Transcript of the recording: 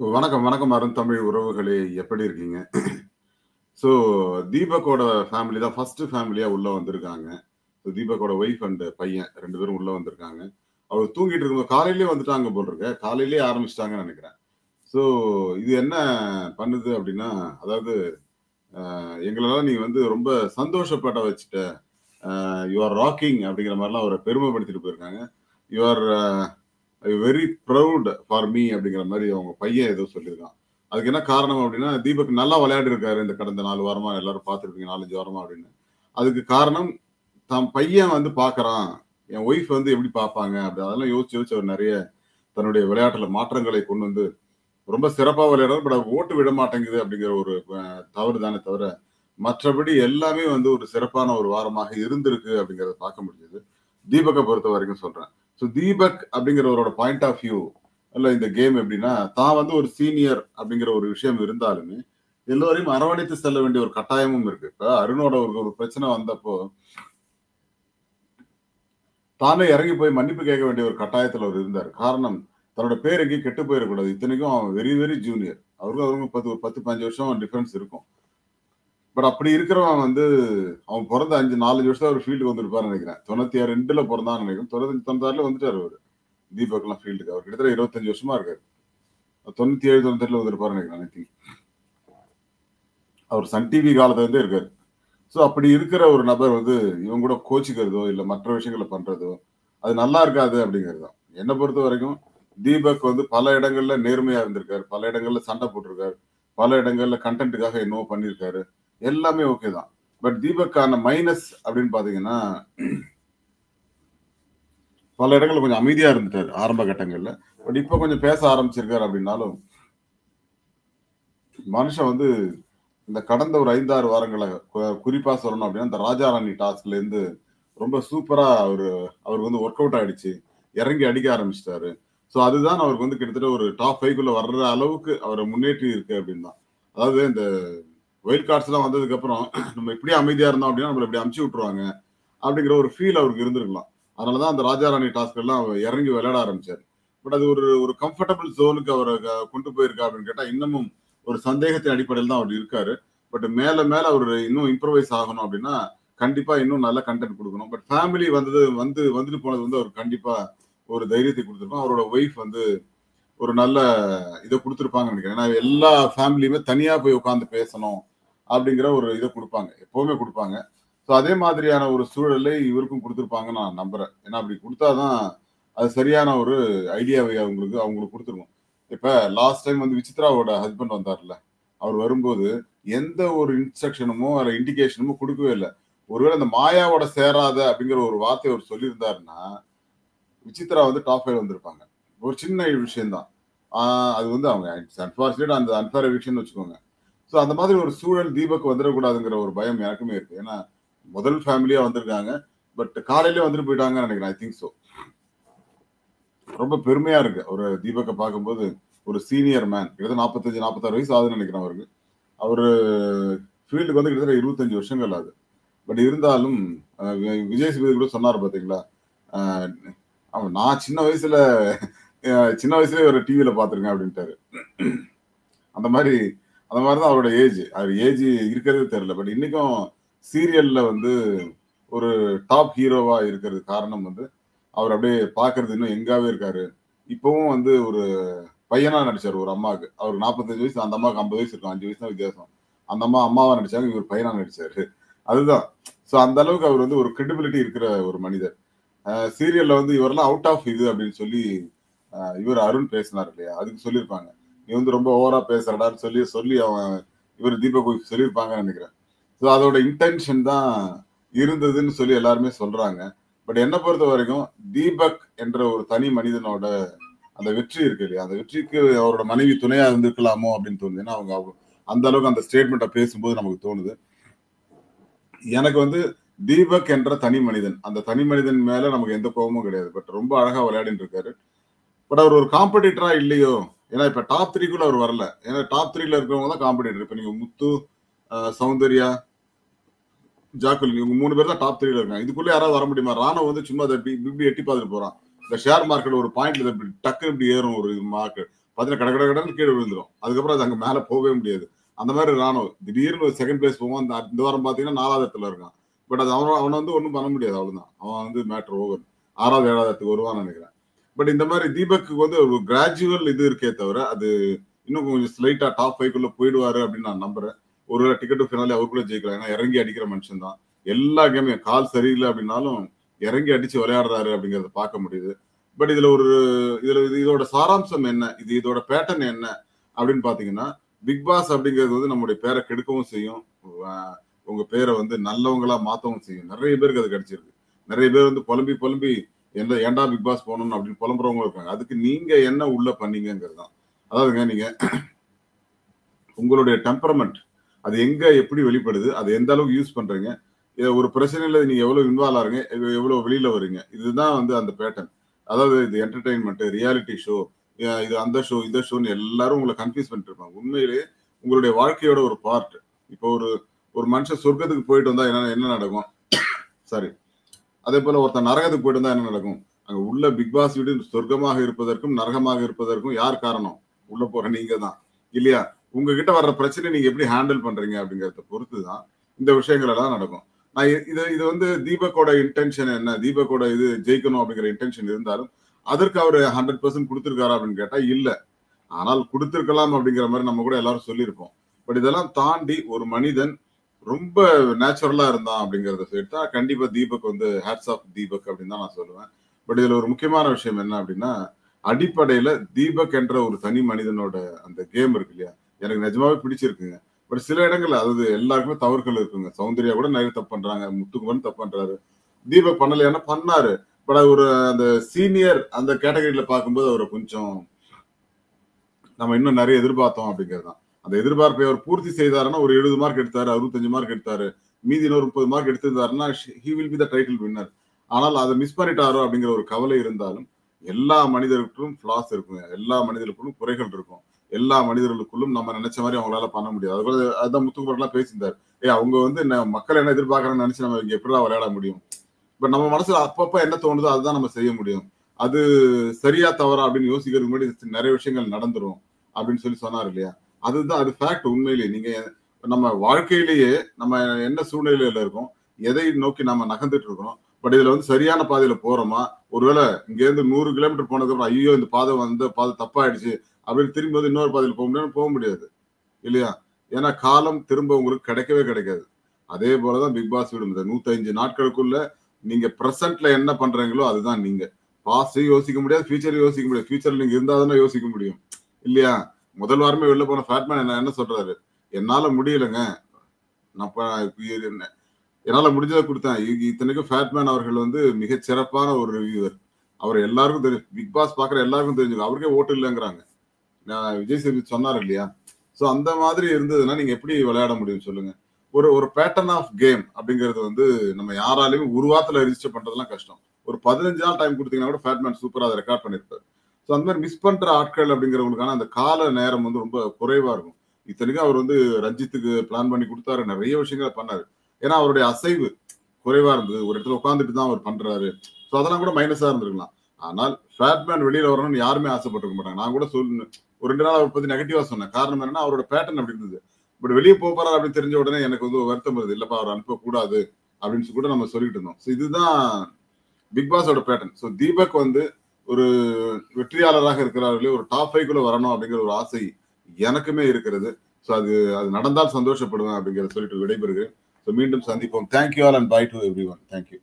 வணக்கம், வணக்கம் அருந்தமிழ் உறவுகளே! எப்படி இருக்கீங்க? ஸோ தீபக்கோட ஃபேமிலி தான் ஃபர்ஸ்ட் ஃபேமிலியா உள்ள வந்திருக்காங்க. ஸோ தீபக்கோட ஒய்ஃப் அண்ட் பையன் 2 பேரும் உள்ள வந்திருக்காங்க. அவர் தூங்கிட்டு இருக்கும்போது காலையிலேயே வந்துட்டாங்க போல இருக்கு. காலையிலேயே ஆரம்பிச்சுட்டாங்கன்னு நெனைக்கிறேன். ஸோ இது என்ன பண்ணுது அப்டின்னா, அதாவது எங்களலாம் நீ வந்து ரொம்ப சந்தோஷப்பட வச்சுட்ட. யூ ஆர் ராக்கிங் அப்படிங்கிற மாரிலாம் அவர பெருமைப்படுத்திட்டு போயிருக்காங்க. You are very proud for me அப்படிங்கிற மாரி அவங்க பையன் ஏதோ சொல்லியிருக்கான். அதுக்கு என்ன காரணம் அப்படின்னா, தீபக் நல்லா விளையாடிருக்காரு இந்த கடந்த 4 வாரமா எல்லாரும் பார்த்துருப்பீங்க 4, 5 வாரமா அப்படின்னு. அதுக்கு காரணம் தன் பையன் வந்து பார்க்கறான். என் ஒய்ஃப் வந்து எப்படி பார்ப்பாங்க அப்படி அதெல்லாம் யோசிச்சு யோசிச்சு அவர் நெறைய தன்னுடைய விளையாட்டுல மாற்றங்களை கொண்டு வந்து ரொம்ப சிறப்பா விளையாடுறாரு. பட் அவர் ஓட்டு விட மாட்டேங்குது அப்படிங்கிற ஒரு தவறு தானே தவிர, மற்றபடி எல்லாமே வந்து ஒரு சிறப்பான ஒரு வாரமாக இருந்திருக்கு அப்படிங்கிறத பார்க்க முடிஞ்சது. தீபக்க பொறுத்தவரைக்கும் சொல்றேன். ஸோ தீபக் அப்படிங்கிறவரோட பாயிண்ட் ஆஃப் வியூ இல்ல இந்த கேம் எப்படின்னா, தான் வந்து ஒரு சீனியர் அப்படிங்கிற ஒரு விஷயம் இருந்தாலுமே, எல்லோரையும் அரவணைத்து செல்ல வேண்டிய ஒரு கட்டாயமும் இருக்கு. இப்ப அருணோட ஒரு பிரச்சனை வந்தப்போ, தானே இறங்கி போய் மன்னிப்பு கேட்க வேண்டிய ஒரு கட்டாயத்துல அவர் இருந்தாரு. காரணம், தன்னோட பேர் எங்கேயும் கெட்டு போயிறக்கூடாது. இத்தனைக்கும் அவன் வெரி, வெரி ஜூனியர். அவருக்கும் 10, 15 வருஷம் டிஃபரன்ஸ் இருக்கும். பட் அப்படி இருக்கிறவன் வந்து அவன் பொறந்த 4, 5 வருஷம் அவர் ஃபீல்டுக்கு வந்திருப்பாருன்னு நெனைக்கிறேன். 96, 2ல பொறந்தான்னு நெனைக்கிறேன். 96ல வந்துட்டாரு அவரு. தீபக்லாம் ஃபீல்டுக்கு. அவர் கிட்டத்தட்ட 25 வருஷமா இருக்காரு. 97, 98ல வந்திருப்பாருன்னு நெனைக்கிறேன் ஐ திங்க். அவர் சன் டிவி காலத்துல இருந்தே இருக்காரு. ஸோ அப்படி இருக்கிற ஒரு நபர் வந்து இவங்க கூட கோச்சிக்கிறதோ, இல்ல மற்ற விஷயங்கள பண்றதோ, அது நல்லா இருக்காது அப்படிங்கிறது தான். என்ன பொறுத்தவரைக்கும் தீபக் வந்து பல இடங்கள்ல நேர்மையா இருந்திருக்காரு. பல இடங்கள்ல சண்டை போட்டிருக்காரு. பல இடங்கள்ல கன்டென்ட்க்காக என்னவோ பண்ணியிருக்காரு. எல்லாமே ஓகே தான். பட் தீபக்கான மைனஸ் அப்படின்னு பார்த்தீங்கன்னா, பல இடங்கள்ல கொஞ்சம் அமைதியா இருந்துட்டாரு ஆரம்ப கட்டங்கள்ல. பட் இப்ப கொஞ்சம் பேச ஆரம்பிச்சிருக்காரு அப்படின்னாலும், மனுஷன் வந்து இந்த கடந்த ஒரு 5, 6 வாரங்களா குறிப்பா சொல்லணும் அப்படின்னா, இந்த ராஜா ராணி டாஸ்க்ல இருந்து ரொம்ப சூப்பரா அவருக்கு வந்து ஒர்க் அவுட் ஆயிடுச்சு. இறங்கி அடிக்க ஆரம்பிச்சுட்டாரு. ஸோ அதுதான் அவருக்கு வந்து கிட்டத்தட்ட ஒரு டாப் 5க்குள்ள வர்ற அளவுக்கு அவர முன்னேற்றி இருக்கு அப்படின்னு தான். அதாவது இந்த வைல்ட் கார்ட்ஸ்லாம் வந்ததுக்கப்புறம் நம்ம இப்படியே அமைதியா இருந்தோம் அப்படின்னா, நம்மள இப்படி அமுச்சு விட்டுருவாங்க. அப்படிங்கிற ஒரு ஃபீல் அவருக்கு இருந்திருக்கலாம். அதனால தான் அந்த ராஜா ராணி டாஸ்க் எல்லாம் அவர் இறங்கி விளையாட ஆரம்பிச்சாரு. பட் அது ஒரு ஒரு கம்ஃபர்டபிள் ஜோனுக்கு அவர கொண்டு போயிருக்கா அப்படின்னு கேட்டா, இன்னமும் ஒரு சந்தேகத்தின் அடிப்படையில் தான் அவர் இருக்காரு. பட் மேல மேல அவரு இன்னும் இம்ப்ரூவைஸ் ஆகணும் அப்படின்னா, கண்டிப்பா இன்னும் நல்ல கன்டென்ட் குடுக்கணும். பட் ஃபேமிலி வந்துட்டு போனது வந்து அவருக்கு கண்டிப்பா ஒரு தைரியத்தை குடுத்திருக்கும். அவரோட ஒய்ஃப் வந்து ஒரு நல்ல இத குடுத்திருப்பாங்கன்னு நெனைக்கிறேன். ஏன்னா எல்லா ஃபேமிலியுமே தனியா போய் உட்கார்ந்து பேசணும் அப்படிங்கிற ஒரு இத குடுப்பாங்க. எப்பவுமே குடுப்பாங்க. ஸோ அதே மாதிரியான ஒரு சூழலை இவருக்கும் குடுத்திருப்பாங்கன்னு நான் நம்புறேன். ஏன்னா அப்படி குடுத்தா தான் அது சரியான ஒரு ஐடியாவை அவங்களுக்கு குடுத்துருக்கும். இப்ப லாஸ்ட் டைம் வந்து விசித்ராவோட ஹஸ்பண்ட் வந்தார்ல. அவர் வரும்போது எந்த ஒரு இன்ஸ்ட்ரக்ஷனுமோ, அல்ல இண்டிகேஷனுமோ குடுக்கவே இல்ல. ஒருவேள அந்த மாயாவோட சேராத அப்படிங்கிற ஒரு வார்த்தைய அவர் சொல்லியிருந்தாருன்னா, விசித்ரா வந்து டாப் 5 வந்திருப்பாங்க. ஒரு சின்ன விஷயம் தான். ஆ அது வந்து அவங்க அன்பார்ச்சுனேட் அந்த அன்ஃபேர் எவிக்ஷன்னு வச்சுக்கோங்க. ஸோ அந்த மாதிரி ஒரு சூழல் தீபக் வந்துடக்கூடாதுங்கிற ஒரு பயம் எனக்குமே இருக்கு. ஏன்னா, முதல் ஃபேமிலியா வந்திருக்காங்க. பட் காலையிலேயே வந்துட்டு போயிட்டாங்கன்னு நெனைக்கிறேன். I think so. ரொம்ப பெருமையா இருக்கு. ஒரு தீபக்க பார்க்கும்போது, ஒரு சீனியர் மேன். கிட்டத்தட்ட 45, 46 வயசு ஆகுதுன்னு நெனைக்கிறேன் அவருக்கு. அவரு ஃபீல்டுக்கு வந்து கிட்டத்தட்ட 25 வருஷங்கள் ஆகுது. பட் இருந்தாலும் விஜய் சேதுபதி கூட சொன்னாரு பார்த்தீங்களா? அ ஆமா நான் சின்ன வயசுலயே ஒரு டிவில பார்த்துருக்கேன் அப்டின்ட்டாரு. அந்த மாரி அந்த மாரி தான் அவரோட ஏஜ். அவர் ஏஜ் இருக்கிறதே தெரியல. பட் இன்னைக்கும் சீரியல்ல வந்து ஒரு டாப் ஹீரோவா இருக்கிறதுக்கு காரணம் வந்து, அவர் அப்படியே பார்க்கறது இன்னும் யங்காவே இருக்காரு. இப்பவும் வந்து ஒரு பையனா நடிச்சாரு ஒரு அம்மாவுக்கு. அவருக்கு 45 வயசு, அந்த அம்மாவுக்கு 50 வயசு இருக்கும். 5 வயசு தான் வித்தியாசம். அந்த அம்மா அம்மாவா நடிச்சாங்க. இவர் பையனா நடிச்சாரு. அதுதான். சோ அந்த அளவுக்கு அவர் வந்து ஒரு கிரெடிபிலிட்டி இருக்கிற ஒரு மனிதர். சீரியல்ல வந்து இவரெல்லாம் அவுட் ஆஃப் இது அப்படின்னு சொல்லி இவர் அருண் பேசினார் இல்லையா? அதுக்கு சொல்லியிருப்பாங்க. நீ வந்து ரொம்ப ஓவரா பேசுறடான்னு சொல்லி சொல்லி இவர் தீபக் சொல்லியிருப்பாங்கன்னு நினைக்கிறேன். ஸோ அதோட இன்டென்ஷன் தான் இருந்ததுன்னு சொல்லி எல்லாருமே சொல்றாங்க. பட் என்ன பொறுத்த வரைக்கும் தீபக் என்ற ஒரு தனி மனிதனோட அந்த வெற்றி இருக்கு இல்லையா? அந்த வெற்றிக்கு அவரோட மனைவி துணையா இருந்திருக்கலாமோ அப்படின்னு தோணுது. ஏன்னா அந்த அளவுக்கு அந்த ஸ்டேட்மெண்ட்ட பேசும்போது நமக்கு தோணுது. எனக்கு வந்து தீபக் என்ற தனி மனிதன். அந்த தனி மனிதன் மேல நமக்கு எந்த கோவமும் கிடையாது. பட் ரொம்ப அழகா விளையாடிட்டு இருக்காரு. பட் அவர் ஒரு காம்படிட்டரா இல்லையோ? ஏன்னா இப்ப டாப் 3க்குள்ள அவர் வரல. ஏன்னா டாப் 3ல இருக்கிறவங்க தான் காம்படிட்டர். இப்ப நீங்க முத்து, சௌந்தர்யா, ஜாக்குலின் இவங்க 3 பேர் தான் டாப் 3ல இருக்காங்க. இதுக்குள்ள யாராவது வர முடியுமா? ராணவ் வந்து சும்மா அத இப்டி எட்டி பார்த்துட்டு போறான். இந்த ஷேர் மார்க்கெட் ஒரு பாயிண்ட்ல இப்டி டக்குனு இப்டி ஏறும் ஒரு மார்க்கெட். பார்த்தீங்கன்னா கட கட கடன்னு கீழே விழுந்துரும். அதுக்கப்புறம் அது அங்க மேல போகவே முடியாது. அந்த மாதிரி ராணுவ திடீர்னு ஒரு செகண்ட் பிளேஸ் போவான். இந்த வாரம் பார்த்தீங்கன்னா 4வது இடத்துல இருக்கான். பட் அது அவன வந்து ஒண்ணும் பண்ண முடியாது. அவ்வளவுதான். அவன் வந்து மேட்டர் ஓவர். 6வது 7வது இடத்துக்கு வருவான்னு நினைக்கிறேன். பட் இந்த மாதிரி தீபக்கு வந்து ஒரு கிராஜுவல் இது இருக்கே தவிர அது இன்னும் கொஞ்சம் ஸ்லைட்டா டாப் 5க்குள்ள போயிடுவாரு அப்படின்னு நான் நம்புறேன். ஒருவேளை டிக்கெட் ஃபினாலே அவர் கூட ஜெயிக்கலாம். ஏன்னா இறங்கி அடிக்கிற மனுஷன் தான். எல்லா கேமையும் கால் சரியில்லை அப்படின்னாலும் இறங்கி அடிச்சு விளையாடுறாரு அப்படிங்கறத பார்க்க முடியுது. பட் இதோட சாராம்சம் என்ன, இதோட பேட்டர்ன் என்ன அப்படின்னு பாத்தீங்கன்னா, பிக் பாஸ் அப்படிங்கிறது வந்து நம்முடைய பேரை கெடுக்கவும் செய்யும், உங்க பேரை வந்து நல்லவங்களா மாத்தவும் செய்யும். நிறைய பேருக்கு அது கிடைச்சிருக்கு. நிறைய பேர் வந்து புலம்பி புலம்பி ஏன்டா பிக் பாஸ் போகணும் அப்படின்னு புலம்புறவங்க இருக்காங்க. அதுக்கு நீங்க என்ன உள்ள பண்ணீங்கிறது தான். அதாவதுங்க, நீங்க உங்களுடைய டெம்பரமெண்ட் அது எங்க எப்படி வெளிப்படுது, அது எந்த அளவுக்கு யூஸ் பண்றீங்க, ஒரு பிரச்சனையில நீங்க எவ்வளவு இன்வால்வ் ஆறீங்க, எவ்வளவு வெளியில வரீங்க, இதுதான் வந்து அந்த பேட்டர்ன். அதாவது இது என்டர்டைன்மெண்ட், ரியாலிட்டி ஷோ, இது அந்த ஷோ இந்த ஷோன்னு எல்லாரும் உங்களை கன்ஃபியூஸ் பண்ணிட்டு இருப்பாங்க. உண்மையிலேயே உங்களுடைய வாழ்க்கையோட ஒரு பார்ட். இப்போ ஒரு மனுஷன் சொர்க்கத்துக்கு போயிட்டு வந்தா என்ன நடக்கும், சாரி, அதே போல ஒருத்தன் நரகத்துக்கு போயிட்டு வந்தா என்ன நடக்கும்? அங்க உள்ள பிக் பாஸ் வீடு சொர்க்கமாக இருப்பதற்கும் நரகமாக இருப்பதற்கும் யார் காரணம்? உள்ள போற நீங்க தான், இல்லையா? உங்ககிட்ட வர்ற பிரச்சனை நீங்க எப்படி ஹேண்டில் பண்றீங்க அப்படிங்கறத பொறுத்துதான் இந்த விஷயங்கள் எல்லாம் நடக்கும். நான் இது வந்து தீபக்கோட இன்டென்ஷன் என்ன, தீபக்கோட இது ஜெயிக்கணும் அப்படிங்கிற இன்டென்ஷன் இருந்தாலும் அதற்கு அவர் 100% கொடுத்திருக்காரா அப்படின்னு கேட்டா இல்ல. ஆனால் கொடுத்திருக்கலாம் அப்படிங்கிற மாதிரி நம்ம கூட எல்லாரும் சொல்லியிருப்போம். பட் இதெல்லாம் தாண்டி ஒரு மனிதன் ரொம்ப நேச்சுரலா இருந்தான் அப்படிங்கறத சொல்லிட்டா கண்டிப்பா தீபக் வந்து ஹேட்ஸ் ஆஃப் தீபக் அப்படின்னு தான் நான் சொல்லுவேன். பட் இதுல ஒரு முக்கியமான விஷயம் என்ன அப்படின்னா, அடிப்படையில தீபக் என்ற ஒரு தனி மனிதனோட அந்த கேம் இருக்கு இல்லையா, எனக்கு நிஜமாவே பிடிச்சிருக்குங்க. பட் சில இடங்கள்ல, அதாவது எல்லாருக்குமே தவறுகள் இருக்குங்க. சௌந்தர்யா கூட நிறைய தப்பு பண்றாங்க, முத்துக்குமரன் தப்பு பண்றாரு, தீபக் பண்ணலையானா பண்ணாரு. பட் ஒரு அந்த சீனியர் அந்த கேட்டகரியில பார்க்கும்போது அவரை கொஞ்சம் நம்ம இன்னும் நிறைய எதிர்பார்த்தோம் அப்படிங்கிறது தான். அந்த எதிர்பார்ப்பை அவர் பூர்த்தி செய்தாருன்னா ஒரு 70 மார்க் எடுத்தாரு, 65 மார்க் எடுத்தாரு, மீதி இன்னொரு 30 மார்க் எடுத்திருந்தாருன்னா he will be the title winner. ஆனால் அதை மிஸ் பண்ணிட்டாரோ அப்படிங்கிற ஒரு கவலை இருந்தாலும், எல்லா மனிதர்களுக்கும் ஃபிளாஸ் இருக்குங்க, எல்லா மனிதர்களுக்கும் குறைகள் இருக்கும், எல்லா மனிதர்களுக்குள்ளும் நம்ம நினைச்ச மாதிரி அவங்களால பண்ண முடியாது. அதுபோல அதான் முத்துக்குமரன்லாம் பேசியிருந்தாரு, அவங்க வந்து மக்கள் என்ன எதிர்பார்க்கறாங்கன்னு நினைச்சு நம்ம இங்க எப்படிதான் விளையாட முடியும். பட் நம்ம மனசுல அப்பப்ப என்ன தோணுதோ அதுதான் நம்ம செய்ய முடியும். அது சரியா தவறா அப்படின்னு யோசிக்கிறதுக்கு முன்னாடி நிறைய விஷயங்கள் நடந்துரும் அப்படின்னு சொன்னார் இல்லையா. அதுதான் அது ஃபேக்ட். உண்மையிலேயே நீங்க நம்ம வாழ்க்கையிலேயே நம்ம என்ன சூழ்நிலையில இருக்கோம், எதை நோக்கி நம்ம நகர்ந்துட்டு இருக்கிறோம், பட் இதுல வந்து சரியான பாதையில போறோமா, ஒருவேளை இங்க இருந்து 100 கிலோமீட்டர் போனதுக்கு அப்புறம் ஐயோ இந்த பாதை தப்பாயிடுச்சு அப்படின்னு திரும்பி வந்து இன்னொரு பாதையில போக முடியாது இல்லையா. ஏன்னா காலம் திரும்ப உங்களுக்கு கிடைக்கவே கிடைக்காது. அதே போலதான் பிக் பாஸ் வீடு 105 நாட்களுக்குள்ள நீங்க பிரசன்ட்ல என்ன பண்றீங்களோ அதுதான் நீங்க. பாஸ்டையும் யோசிக்க முடியாது, ஃபியூச்சரையும் யோசிக்க முடியாது. ஃபியூச்சர்ல நீங்க இருந்தாதானே யோசிக்க முடியும் இல்லையா. முதல் வாரமே வெளில போன ஃபேட்மேன் என்ன சொல்றாரு, என்னால முடியலைங்க, நான் என்னால முடிஞ்சதை கொடுத்தேன். இத்தனைக்கும் ஃபேட்மேன் அவர்கள் வந்து மிகச் சிறப்பான ஒரு ரிவ்யூவர். அவர் எல்லாருக்கும் தெரியும், பிக் பாஸ் பாக்குற எல்லாருக்கும் தெரிஞ்சுக்கும், அவருக்கே ஓட்டு இல்லைங்கிறாங்க. விஜய் சேதுபதி சொன்னார் இல்லையா. சோ அந்த மாதிரி இருந்ததுன்னா நீங்க எப்படி விளையாட முடியும் சொல்லுங்க. ஒரு பேட்டர்ன் ஆஃப் கேம் அப்படிங்கிறது வந்து நம்ம யாராலையும் ஒரு வாரத்துல ரிஜிஸ்டர் பண்றதுலாம் கஷ்டம். ஒரு 15 நாள் டைம் கொடுத்தீங்கன்னா கூட ஃபேட்மேன் சூப்பரா அதை ரெக்கார்ட் பண்ணிருப்பாரு. ஸோ அந்த மாதிரி மிஸ் பண்ற ஆட்கள் அப்படிங்கிறவங்களுக்கான அந்த கால நேரம் வந்து ரொம்ப குறைவா இருக்கும். இத்தனைக்கும் அவர் வந்து ரஞ்சித்துக்கு பிளான் பண்ணி கொடுத்தாரு, நிறைய விஷயங்களை பண்ணாரு. ஏன்னா அவருடைய அசைவு குறைவா இருந்தது, ஒரு இடத்துல உட்காந்துட்டு தான் அவர் பண்றாரு. ஸோ அதெல்லாம் கூட மைனஸா இருந்திருக்கலாம். ஆனால் ஃபேட்மேன் வெளியில வரணும்னு யாருமே ஆசைப்பட்டிருக்க மாட்டாங்க. நான் கூட ஒரு 2 நாள் அவரை பத்தி நெகட்டிவா சொன்னேன். காரணம் என்னன்னா அவரோட பேட்டர்ன் அப்படி இருந்தது. பட் வெளியே போறாரு அப்படின்னு தெரிஞ்ச உடனே எனக்கு வந்து வருத்தம் வருது, இல்லப்பா அவர் அனுப்பக்கூடாது அப்படின்னு கூட நம்ம சொல்லிட்டு இருந்தோம். ஸோ இதுதான் பிக் பாஸோட பேட்டர்ன். ஸோ தீபக் வந்து ஒரு வெற்றியாளராக இருக்கிறார்களே, ஒரு டாப் 5க்குள்ள வரணும் அப்படிங்கிற ஒரு ஆசை எனக்குமே இருக்கிறது. ஸோ அது நடந்தால் சந்தோஷப்படுவேன் அப்படிங்கிறத சொல்லிட்டு விடைபெறுகிறேன். ஸோ மீண்டும் சந்திப்போம். Thank you all and bye to everyone. Thank you.